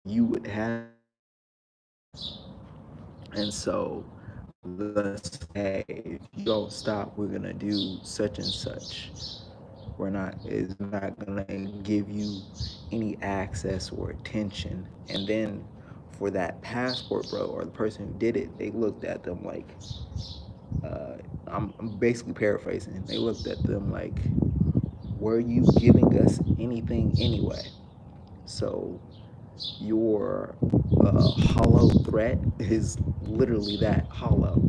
you would have. And so they'll say, hey, if you don't stop, we're gonna do such and such. We're not gonna give you any access or attention. And then for that passport, bro, or the person who did it, they looked at them like, uh, I'm basically paraphrasing. They looked at them like, were you giving us anything anyway? So your hollow threat is literally that, hollow.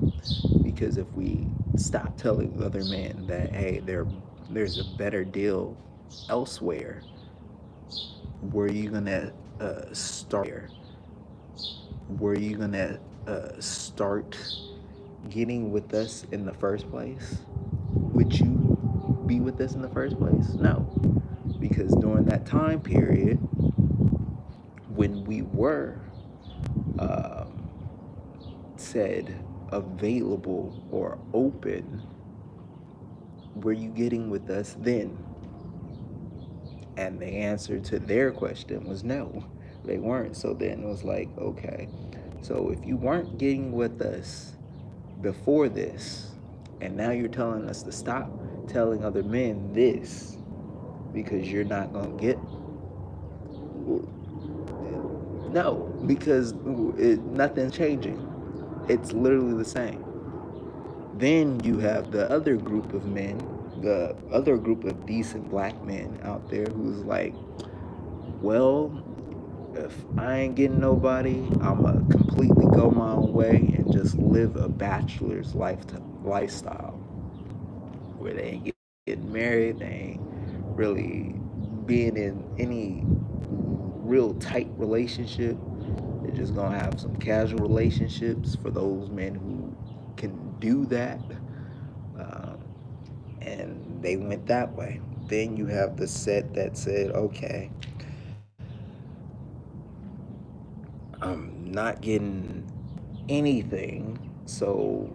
Because if we stop telling other men that, hey, there's a better deal elsewhere, were you gonna start there? Were you gonna start getting with us in the first place? Would you be with us in the first place? No, because during that time period when we were um, said available or open, were you getting with us then? And the answer to their question was no, they weren't. So then it was like, okay, so if you weren't getting with us before this, and now you're telling us to stop telling other men this because you're not going to get, no, because nothing's changing. It's literally the same. Then you have the other group of men, the other group of decent black men out there who's like, well, if I ain't getting nobody, I'ma completely go my own way and just live a bachelor's lifestyle where they ain't getting married, they ain't really being in any real tight relationship. They're just gonna have some casual relationships for those men who can do that. Um, and they went that way. Then you have the set that said, okay, I'm not getting anything, so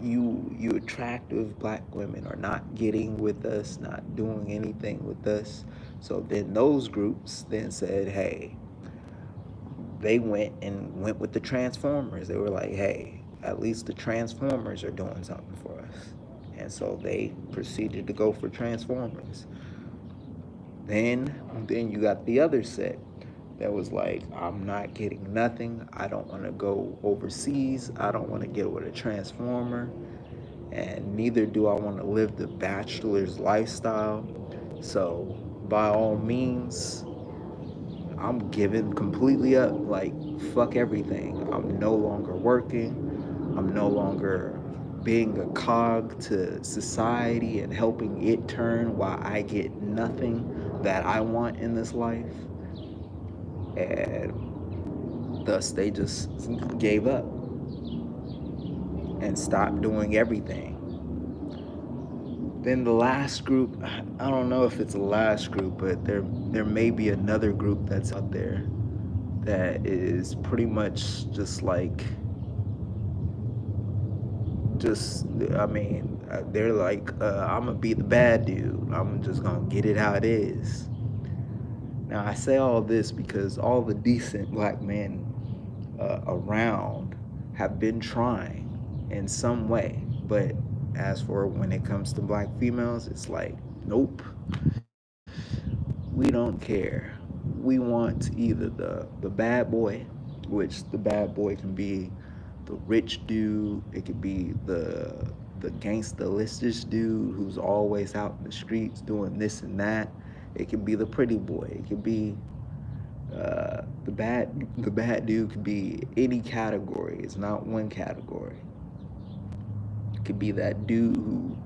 you attractive black women are not getting with us, not doing anything with us. So then those groups then said, hey, they went with the Transformers. They were like, hey, at least the Transformers are doing something for us. And so they proceeded to go for Transformers. Then you got the other set that was like, I'm not getting nothing. I don't want to go overseas. I don't want to get with a transformer. And neither do I want to live the bachelor's lifestyle. So by all means, I'm giving completely up. Like, fuck everything. I'm no longer working. I'm no longer being a cog to society and helping it turn while I get nothing that I want in this life. And thus, they just gave up and stopped doing everything. Then the last group, I don't know if it's the last group, but there may be another group that's out there that is pretty much just like, just, I mean, they're like, I'm gonna be the bad dude. I'm just gonna get it how it is. Now I say all this because all the decent black men around have been trying in some way, but as for when it comes to black females, it's like, nope, we don't care. We want either the bad boy, which the bad boy can be the rich dude, it could be the gangsta dude who's always out in the streets doing this and that. It could be the pretty boy. It could be the bad dude could be any category. It's not one category. It could be that dude who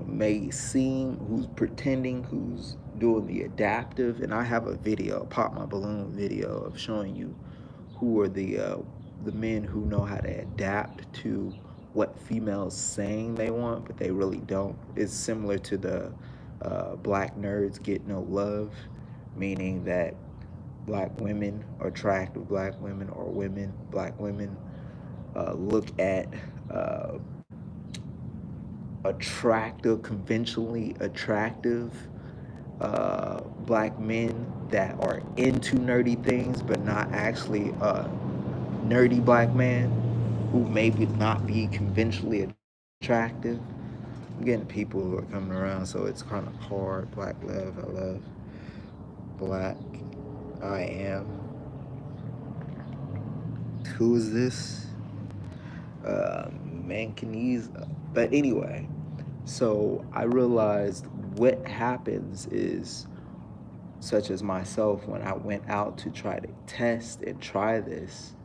may seem, who's pretending, who's doing the adaptive. And I have a video, a pop my balloon video of showing you who are the men who know how to adapt to what females saying they want, but they really don't. It's similar to the black nerds get no love, meaning that black women, or attractive black women, or women, black women, look at uh, attractive, conventionally attractive black men that are into nerdy things, but not actually a nerdy black man who maybe not be conventionally attractive. I'm getting people who are coming around, so it's kind of hard. Black love, I love black. I am. Who is this? Manganese. But anyway, so I realized what happens is, such as myself, when I went out to try to test and try this,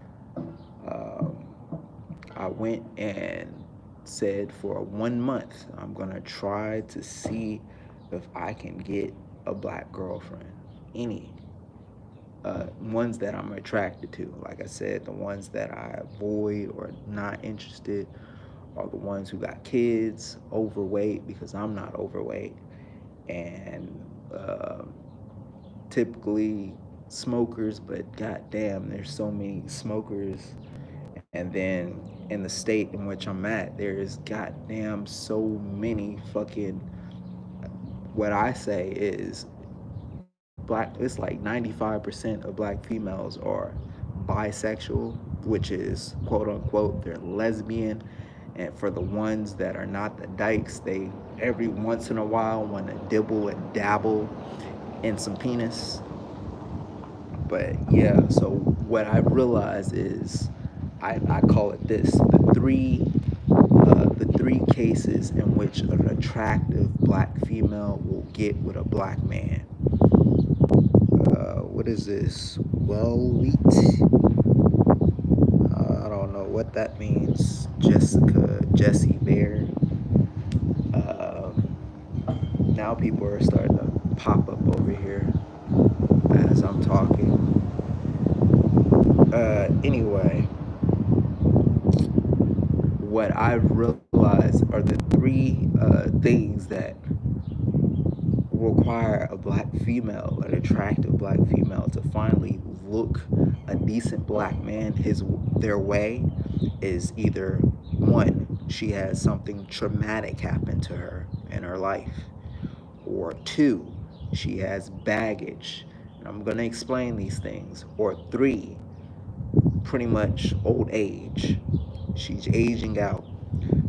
um, I went and said for 1 month, I'm gonna try to see if I can get a black girlfriend. Any ones that I'm attracted to. Like I said, the ones that I avoid or not interested are the ones who got kids, overweight, because I'm not overweight, and typically smokers. But goddamn, there's so many smokers. And then in the state in which I'm at, there's goddamn so many fucking, what I say is, black, it's like 95% of black females are bisexual, which is quote unquote they're lesbian. And for the ones that are not the dykes, they every once in a while want to dibble and dabble in some penis. But yeah, so what I realized is, I call it this, the three cases in which an attractive black female will get with a black man. What is this? Well, wheat. I don't know what that means. Jesse Bear. Um, Now people are starting to pop up over here as I'm talking. Anyway, what I've realized are the three things that require a black female, an attractive black female, to finally look a decent black man their way is either one, she has something traumatic happen to her in her life, or two, she has baggage. And I'm gonna explain these things. Or three, pretty much old age. She's aging out.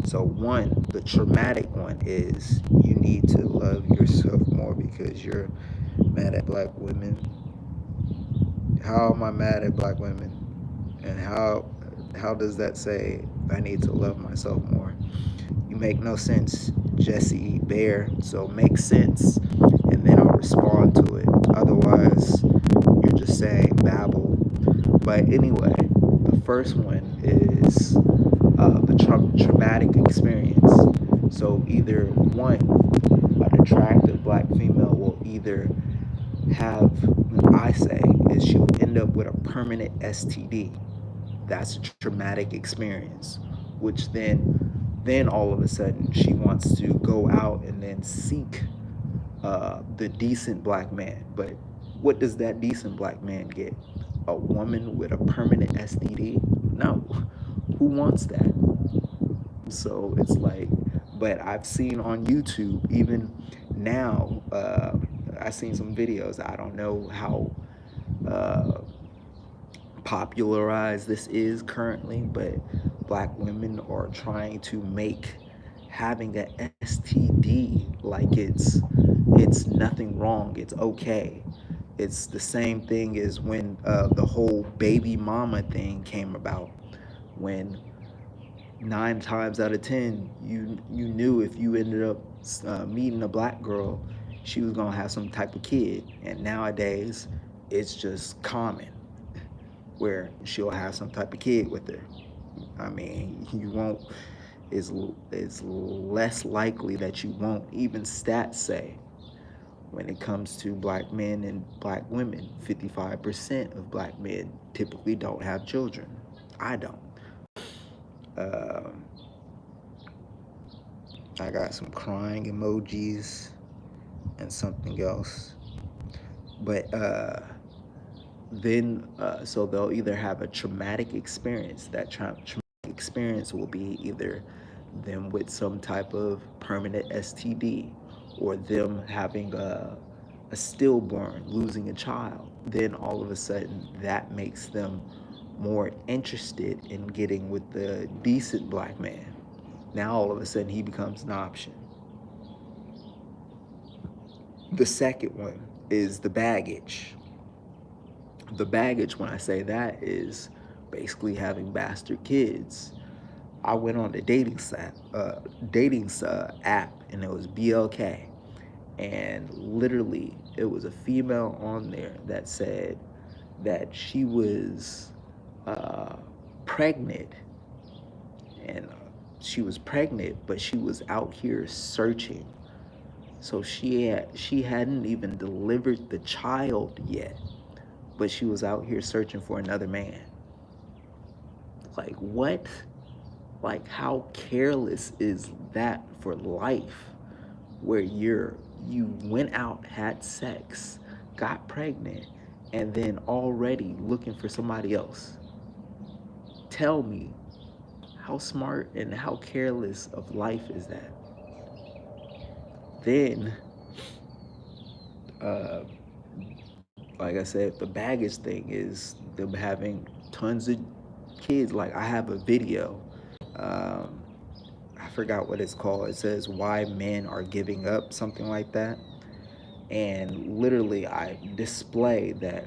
So one, the traumatic one is you need to love yourself more because you're mad at black women. How am I mad at black women? And how does that say I need to love myself more? You make no sense, Jesse Bear. So make sense, and then I'll respond to it. Otherwise, you're just saying babble. But anyway, the first one is traumatic experience. So either one, an attractive black female will either have, I say, is she'll end up with a permanent STD. That's a traumatic experience, which then all of a sudden she wants to go out and then seek the decent black man. But what does that decent black man get? A woman with a permanent STD? No. Who wants that? So it's like, but I've seen on YouTube, even now, I've seen some videos. I don't know how uh, popularized this is currently, but black women are trying to make having an STD like it's nothing wrong. It's okay. It's the same thing as when the whole baby mama thing came about. When 9 times out of 10, you knew if you ended up meeting a black girl, she was gonna have some type of kid. And nowadays, it's just common where she'll have some type of kid with her. I mean, you won't. It's less likely that you won't. Even stats say when it comes to black men and black women, 55% of black men typically don't have children. I don't. Um, I got some crying emojis and something else. But then, so they'll either have a traumatic experience. That traumatic experience will be either them with some type of permanent STD, or them having a stillborn losing a child, then all of a sudden that makes them more interested in getting with the decent black man. Now all of a sudden he becomes an option. The second one is the baggage. The baggage, when I say that, is basically having bastard kids. I went on the dating app, and it was BLK, and literally it was a female on there that said that she was uh, pregnant, and she was pregnant, but she was out here searching. So she hadn't even delivered the child yet, but she was out here searching for another man. Like what? Like how careless is that for life? Where you went out, had sex, got pregnant, and then already looking for somebody else. Tell me, how smart and how careless of life is that? Then, uh, like I said, the baggage thing is them having tons of kids. Like I have a video. Um, I forgot what it's called. It says why men are giving up, something like that. And literally, I display that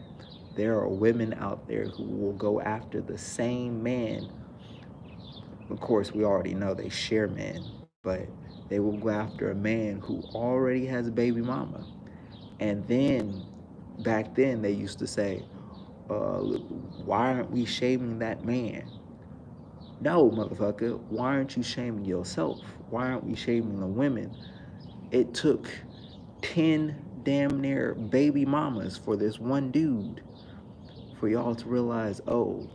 there are women out there who will go after the same man. Of course, we already know they share men, but they will go after a man who already has a baby mama. And then back then, they used to say, why aren't we shaming that man? No, motherfucker, why aren't you shaming yourself? Why aren't we shaming the women? It took 10 damn near baby mamas for this one dude for y'all to realize, oh,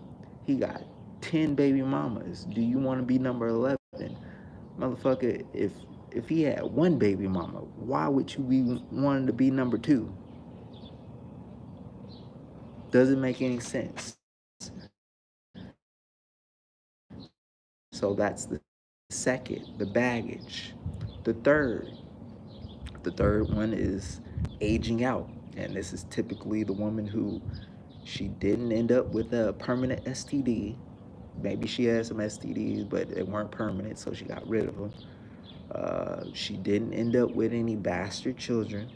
he got 10 baby mamas. Do you want to be number 11? Motherfucker, if he had one baby mama, why would you be wanting to be number 2? Doesn't make any sense. So that's the second, the baggage. The third, the third one is aging out. And this is typically the woman who she didn't end up with a permanent STD. Maybe she had some STDs, but they weren't permanent, so she got rid of them. She didn't end up with any bastard children,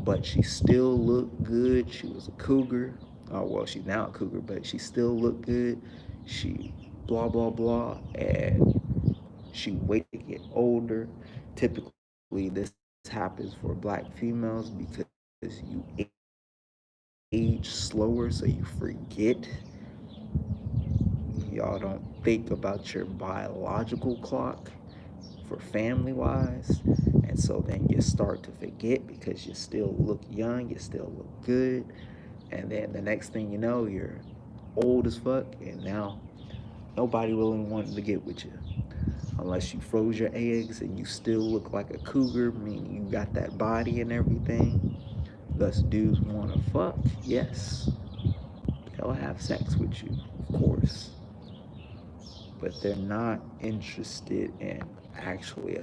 but she still looked good. She was a cougar. Oh, well, she's now a cougar, but she still looked good. She blah, blah, blah. And she waited to get older. Typically, this happens for black females because you age slower, so you forget. Y'all don't think about your biological clock for family wise. And so then you start to forget because you still look young, you still look good. And then the next thing you know, you're old as fuck, and now nobody really wanted to get with you. Unless you froze your eggs and you still look like a cougar, meaning you got that body and everything. Thus, dudes want to fuck, yes. They'll have sex with you, of course. But they're not interested in actually